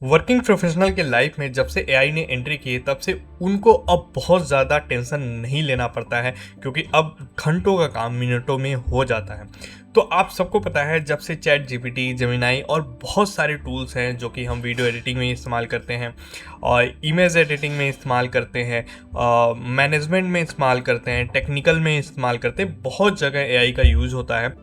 Working professional के life में जब से एआई ने एंट्री की है तब से उनको अब बहुत ज़्यादा टेंशन नहीं लेना पड़ता है, क्योंकि अब घंटों का काम मिनटों में हो जाता है। तो आप सबको पता है, जब से चैट जीपीटी, जेमिनाई और बहुत सारे टूल्स हैं जो कि हम वीडियो एडिटिंग में इस्तेमाल करते हैं और इमेज एडिटिंग में इस्तेमाल करते हैं, मैनेजमेंट में इस्तेमाल करते हैं, टेक्निकल में इस्तेमाल करते हैं, बहुत जगह एआई का यूज़ होता है।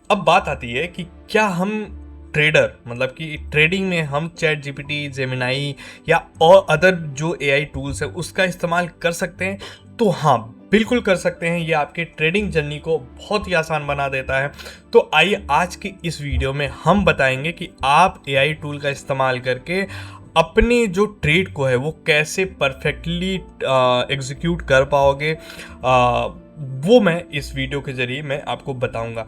अब बात आती है कि क्या हम ट्रेडर, मतलब कि ट्रेडिंग में हम चैट जीपीटी, जेमिनाई या और अदर जो एआई टूल्स है उसका इस्तेमाल कर सकते हैं? तो हाँ, बिल्कुल कर सकते हैं। ये आपके ट्रेडिंग जर्नी को बहुत ही आसान बना देता है। तो आइए आज की इस वीडियो में हम बताएंगे कि आप एआई टूल का इस्तेमाल करके अपने जो ट्रेड को है वो कैसे परफेक्टली एग्जीक्यूट कर पाओगे। वो मैं इस वीडियो के ज़रिए मैं आपको बताऊंगा,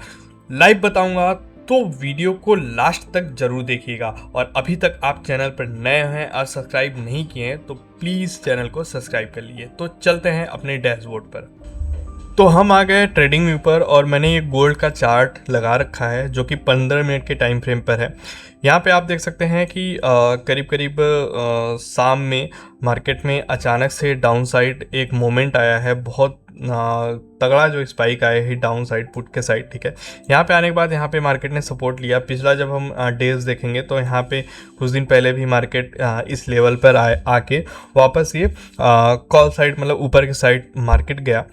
लाइव बताऊंगा। तो वीडियो को लास्ट तक जरूर देखिएगा। और अभी तक आप चैनल पर नए हैं और सब्सक्राइब नहीं किए हैं तो प्लीज़ चैनल को सब्सक्राइब कर लीजिए। तो चलते हैं अपने डैशबोर्ड पर। तो हम आ गए ट्रेडिंग व्यू पर और मैंने ये गोल्ड का चार्ट लगा रखा है जो कि 15 मिनट के टाइम फ्रेम पर है। यहाँ पे आप देख सकते हैं कि करीब करीब शाम में मार्केट में अचानक से डाउन साइड एक मोमेंट आया है, बहुत तगड़ा जो स्पाइक आया है डाउन साइड पुट के साइड। ठीक है, यहाँ पे आने के बाद यहाँ पे मार्केट ने सपोर्ट लिया। पिछला जब हम डेज देखेंगे तो यहाँ पे कुछ दिन पहले भी मार्केट इस लेवल पर आके वापस ये कॉल साइड, मतलब ऊपर के साइड मार्केट गया।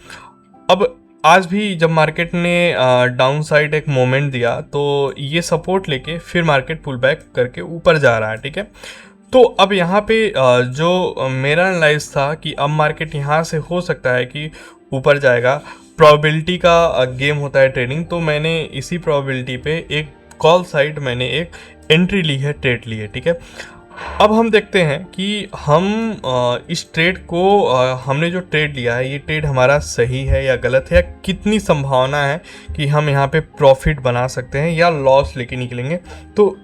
अब आज भी जब मार्केट ने डाउन साइड एक मोमेंट दिया तो ये सपोर्ट लेके फिर मार्केट पुल बैक करके ऊपर जा रहा है। ठीक है, तो अब यहाँ पे जो मेरा एनालाइज था कि अब मार्केट यहाँ से हो सकता है कि ऊपर जाएगा। प्रोबेबिलिटी का गेम होता है ट्रेडिंग, तो मैंने इसी प्रोबेबिलिटी पे एक कॉल साइड मैंने एक एंट्री ली है, ट्रेड ली है। ठीक है, अब हम देखते हैं कि हम इस ट्रेड को हमने जो ट्रेड लिया है ये ट्रेड हमारा सही है या गलत है, या कितनी संभावना है कि हम यहाँ पे प्रॉफिट बना सकते हैं या लॉस लेके निकलेंगे। तो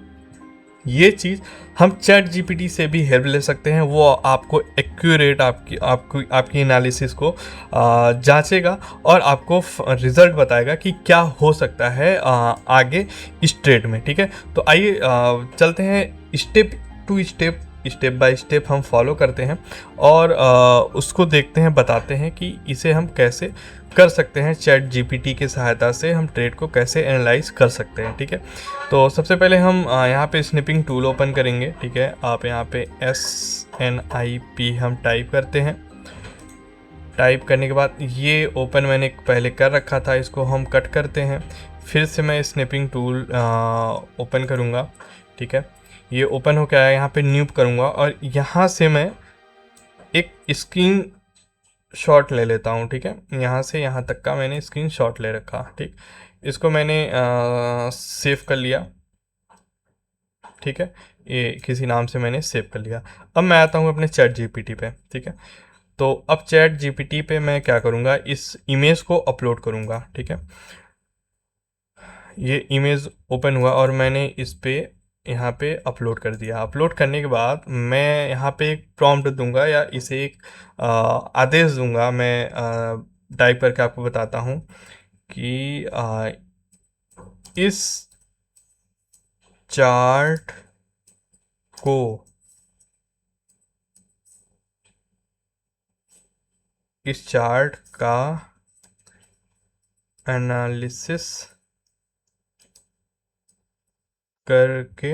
ये चीज़ हम चैट जीपीटी से भी हेल्प ले सकते हैं। वो आपको एक्यूरेट आपकी एनालिसिस को जांचेगा और आपको रिजल्ट बताएगा कि क्या हो सकता है आगे इस ट्रेड में। ठीक है, तो आइए चलते हैं step to step, step by step हम फॉलो करते हैं और उसको देखते हैं, बताते हैं कि इसे हम कैसे कर सकते हैं। चैट जीपीटी की सहायता से हम ट्रेड को कैसे एनालाइज कर सकते हैं। ठीक है, तो सबसे पहले हम यहाँ पे स्निपिंग टूल ओपन करेंगे। ठीक है, आप यहाँ पे SNIP हम टाइप करते हैं। टाइप करने के बाद ये ओपन मैंने पहले कर रखा था, इसको हम कट करते हैं। फिर से मैं स्निपिंग टूल ओपन करूँगा। ठीक है, ये ओपन हो गया है। यहाँ पे न्यू करूँगा और यहाँ से मैं एक स्क्रीन शॉट ले लेता हूँ। ठीक है, यहाँ से यहाँ तक का मैंने स्क्रीन शॉट ले रखा। ठीक, इसको मैंने सेव कर लिया। ठीक है, ये किसी नाम से मैंने सेव कर लिया। अब मैं आता हूँ अपने चैट जीपीटी पे। ठीक है, तो अब चैट जीपीटी पे मैं क्या करूँगा, इस इमेज को अपलोड करूँगा। ठीक है, ये इमेज ओपन हुआ और मैंने इस पे यहाँ पे अपलोड कर दिया। अपलोड करने के बाद मैं यहाँ पे एक प्रॉम्प्ट दूंगा या इसे एक आदेश दूंगा। मैं टाइप करके आपको बताता हूँ कि इस चार्ट को इस चार्ट का एनालिसिस करके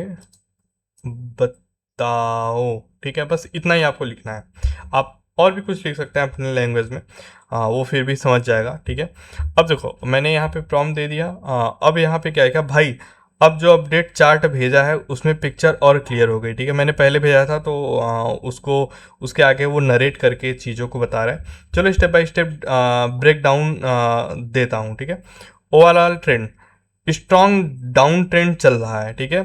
बताओ। ठीक है, बस इतना ही आपको लिखना है। आप और भी कुछ लिख सकते हैं अपने लैंग्वेज में, वो फिर भी समझ जाएगा। ठीक है, अब देखो मैंने यहाँ पे प्रॉम्प्ट दे दिया। अब यहाँ पे क्या है भाई, अब जो अपडेट चार्ट भेजा है उसमें पिक्चर और क्लियर हो गई। ठीक है, मैंने पहले भेजा था तो उसको उसके आगे वो नरेट करके चीज़ों को बता रहा है। चलो step by step break down देता हूँ। ठीक है, overall trend strong down trend चल रहा है। ठीक है,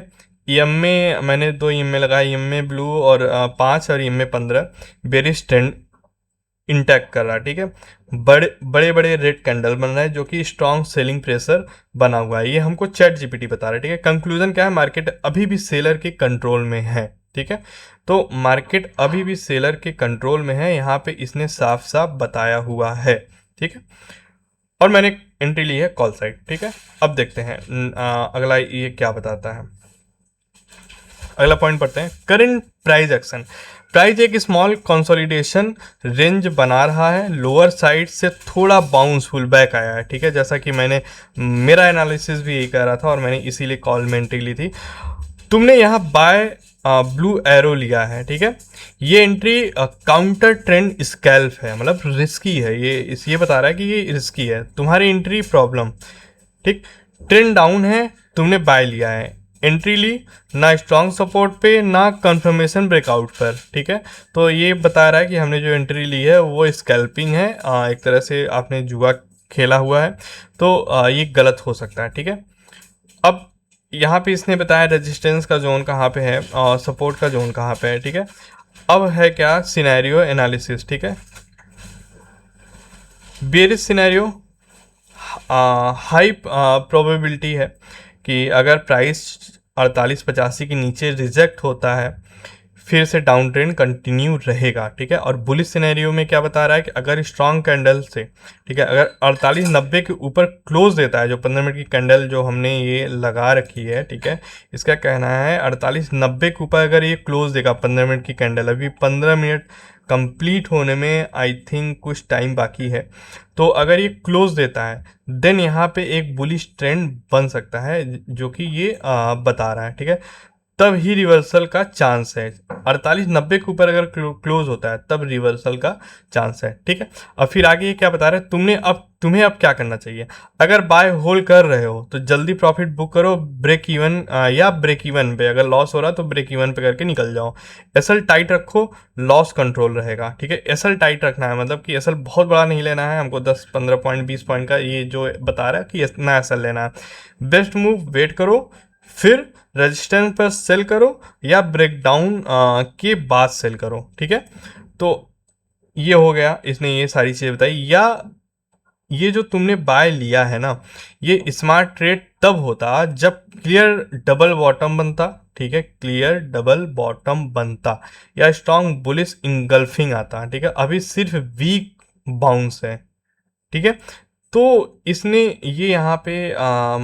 EMA मैंने 2 EMA लगाए, EMA ब्लू और 5 और EMA 15 बेरिश ट्रेंड इंटैक्ट कर रहा है। ठीक है, बड़े बड़े रेड कैंडल बन रहा है जो कि स्ट्रॉन्ग सेलिंग प्रेशर बना हुआ है। ये हमको चैट जीपीटी बता रहा है। ठीक है, कंक्लूजन क्या है, मार्केट अभी भी सेलर के कंट्रोल में है। ठीक है, तो मार्केट अभी भी सेलर के कंट्रोल में है, यहाँ पे इसने साफ साफ बताया हुआ है। ठीक है, और मैंने एंट्री ली है कॉल साइड। ठीक है, अब देखते हैं अगला ये क्या बताता है। अगला पॉइंट पढ़ते हैं, करंट प्राइस एक्शन। प्राइस एक स्मॉल कंसोलिडेशन रेंज बना रहा है, लोअर साइड से थोड़ा बाउंस फुल बैक आया है, ठीक है, जैसा कि मेरा एनालिसिस भी यही कह रहा था और मैंने इसीलिए कॉल में एंट्री ली थी। तुमने यहाँ बाय ब्लू एरो लिया है, ठीक है, ये एंट्री काउंटर ट्रेंड स्कैल्प है, मतलब रिस्की है, ये बता रहा है कि ये रिस्की है, तुम्हारी एंट्री प्रॉब्लम, ठीक। ट्रेंड डाउन है, तुमने बाय लिया है, एंट्री ली ना स्ट्रॉन्ग सपोर्ट पे ना कंफर्मेशन ब्रेकआउट पर, ठीक है। तो ये बता रहा है कि हमने जो एंट्री ली है वो स्कैल्पिंग है, एक तरह से आपने जुआ खेला हुआ है, तो ये गलत हो सकता है, ठीक है। अब यहाँ पे इसने बताया रेजिस्टेंस का जोन कहाँ पे है और सपोर्ट का जोन कहाँ पे है, ठीक है। अब है क्या सिनेरियो एनालिसिस, ठीक है। बेरिश सिनेरियो, हाई प्रोबेबिलिटी है कि अगर प्राइस 48-85 के नीचे रिजेक्ट होता है फिर से डाउन ट्रेंड कंटिन्यू रहेगा, ठीक है। और बुलिश सिनेरियो में क्या बता रहा है कि अगर स्ट्रॉन्ग कैंडल से, ठीक है, अगर 48-90 के ऊपर क्लोज देता है, जो 15 मिनट की कैंडल जो हमने ये लगा रखी है, ठीक है, इसका कहना है 48-90 के ऊपर अगर ये क्लोज देगा 15 मिनट की कैंडल, अभी 15 मिनट कंप्लीट होने में आई थिंक कुछ टाइम बाकी है, तो अगर ये क्लोज देता है देन यहाँ पे एक बुलिश ट्रेंड बन सकता है, जो कि ये बता रहा है, ठीक है। तब ही रिवर्सल का चांस है, 48-90 के ऊपर अगर क्लोज होता है तब रिवर्सल का चांस है, ठीक है। अब फिर आगे ये क्या बता रहे हैं, तुम्हें अब क्या करना चाहिए। अगर बाय होल्ड कर रहे हो तो जल्दी प्रॉफिट बुक करो, ब्रेक इवन या ब्रेक इवन पे, अगर लॉस हो रहा है तो ब्रेक इवन पे करके निकल जाओ। एसएल टाइट रखो, लॉस कंट्रोल रहेगा, ठीक है। एसएल टाइट रखना है, मतलब कि एसएल बहुत बड़ा नहीं लेना है हमको, 10-15 पॉइंट 20 पॉइंट का ये जो बता रहा है कि इतना एसएल लेना है। बेस्ट मूव वेट करो, फिर रेजिस्टेंस पर सेल करो या ब्रेकडाउन के बाद सेल करो, ठीक है। तो ये हो गया, इसने ये सारी चीज़ें बताई। या ये जो तुमने बाय लिया है ना, ये स्मार्ट ट्रेड तब होता जब क्लियर डबल बॉटम बनता, ठीक है, क्लियर डबल बॉटम बनता या स्ट्रॉन्ग बुलिश इंगल्फिंग आता, ठीक है। अभी सिर्फ वीक बाउंस है, ठीक है। तो इसने ये यहाँ पे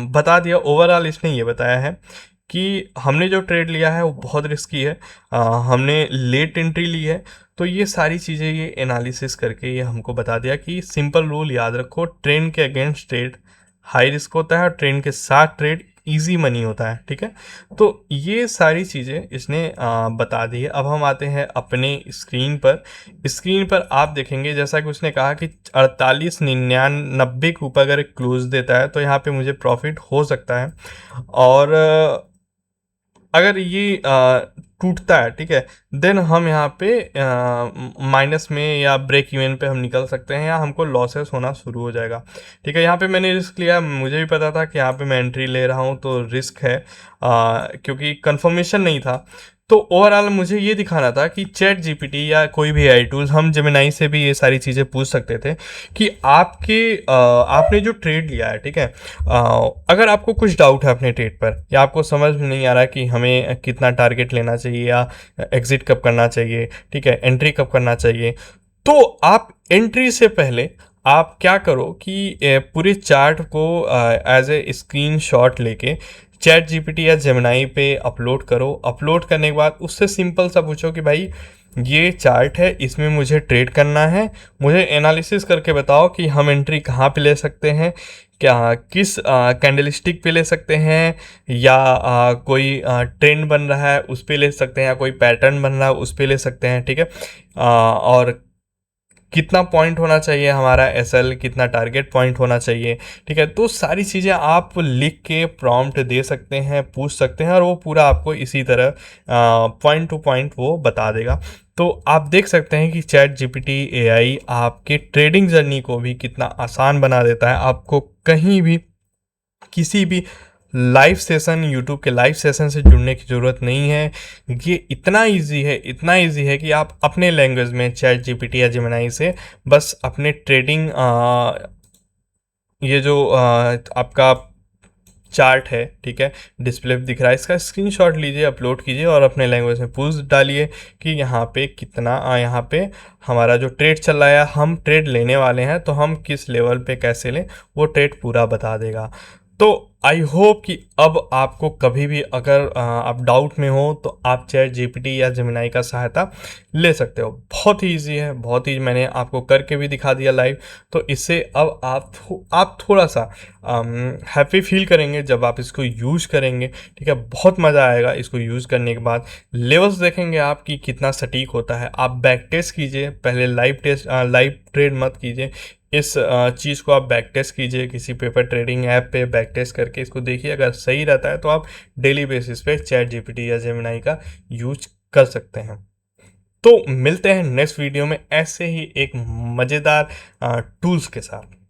बता दिया, ओवरऑल इसने ये बताया है कि हमने जो ट्रेड लिया है वो बहुत रिस्की है, हमने लेट एंट्री ली है, तो ये सारी चीज़ें ये एनालिसिस करके ये हमको बता दिया कि सिंपल रूल याद रखो, ट्रेंड के अगेंस्ट ट्रेड हाई रिस्क होता है और ट्रेंड के साथ ट्रेड इजी मनी होता है, ठीक है। तो ये सारी चीज़ें इसने बता दी है। अब हम आते हैं अपने स्क्रीन पर। स्क्रीन पर आप देखेंगे जैसा कि उसने कहा कि 48-99 के ऊपर अगर क्लोज देता है तो यहाँ पे मुझे प्रॉफिट हो सकता है, और अगर ये टूटता है, ठीक है, देन हम यहाँ पे माइनस में या ब्रेक इवन पे हम निकल सकते हैं या हमको लॉसेस होना शुरू हो जाएगा, ठीक है। यहाँ पे मैंने रिस्क लिया, मुझे भी पता था कि यहाँ पे मैं एंट्री ले रहा हूँ तो रिस्क है, क्योंकि कंफर्मेशन नहीं था। तो ओवरऑल मुझे ये दिखाना था कि चैट जीपीटी या कोई भी एआई टूल्स, हम जेमिनाई से भी ये सारी चीज़ें पूछ सकते थे कि आपने जो ट्रेड लिया है, ठीक है, अगर आपको कुछ डाउट है अपने ट्रेड पर या आपको समझ में नहीं आ रहा है कि हमें कितना टारगेट लेना चाहिए या एग्जिट कब करना चाहिए, ठीक है, एंट्री कब करना चाहिए, तो आप एंट्री से पहले आप क्या करो कि पूरे चार्ट को एज ए स्क्रीनशॉट लेके चैट जीपीटी या जेमिनाई पे अपलोड करो। अपलोड करने के बाद उससे सिंपल सा पूछो कि भाई ये चार्ट है, इसमें मुझे ट्रेड करना है, मुझे एनालिसिस करके बताओ कि हम एंट्री कहाँ पे ले सकते हैं, क्या किस कैंडलस्टिक पे ले सकते हैं, या कोई ट्रेंड बन रहा है उस पे ले सकते हैं, या कोई पैटर्न बन रहा है उस पे ले सकते हैं, ठीक है। और कितना पॉइंट होना चाहिए हमारा एसएल, कितना टारगेट पॉइंट होना चाहिए, ठीक है। तो सारी चीज़ें आप लिख के प्रॉम्प्ट दे सकते हैं, पूछ सकते हैं, और वो पूरा आपको इसी तरह पॉइंट टू पॉइंट वो बता देगा। तो आप देख सकते हैं कि चैट जीपीटी एआई आपके ट्रेडिंग जर्नी को भी कितना आसान बना देता है। आपको कहीं भी किसी भी लाइव सेशन, यूट्यूब के लाइव सेशन से जुड़ने की ज़रूरत नहीं है। ये इतना इजी है, इतना इजी है कि आप अपने लैंग्वेज में चैट जीपीटी या जेमिनाई से बस अपने ट्रेडिंग ये जो आपका चार्ट है, ठीक है, डिस्प्ले पे दिख रहा है, इसका स्क्रीनशॉट लीजिए, अपलोड कीजिए और अपने लैंग्वेज में पूछ डालिए कि यहाँ पे कितना यहाँ पे हमारा जो ट्रेड चल रहा है, हम ट्रेड लेने वाले हैं तो हम किस लेवल पे कैसे लें, वो ट्रेड पूरा बता देगा। तो आई होप कि अब आपको कभी भी अगर आप डाउट में हो तो आप चैट जीपीटी या जेमिनाई का सहायता ले सकते हो। बहुत ही ईजी है, बहुत ही, मैंने आपको करके भी दिखा दिया लाइव। तो इससे अब आप थोड़ा सा हैप्पी फील करेंगे जब आप इसको यूज़ करेंगे। ठीक है, बहुत मज़ा आएगा इसको यूज़ करने के बाद। लेवल्स देखेंगे आप कि कितना सटीक होता है। आप बैक टेस्ट कीजिए, पहले लाइव ट्रेड मत कीजिए। इस चीज़ को आप बैक टेस्ट कीजिए किसी पेपर ट्रेडिंग ऐप पे, बैक टेस्ट करके इसको देखिए। अगर सही रहता है तो आप डेली बेसिस पे चैट जीपीटी या जेमिनाई का यूज कर सकते हैं। तो मिलते हैं नेक्स्ट वीडियो में ऐसे ही एक मज़ेदार टूल्स के साथ।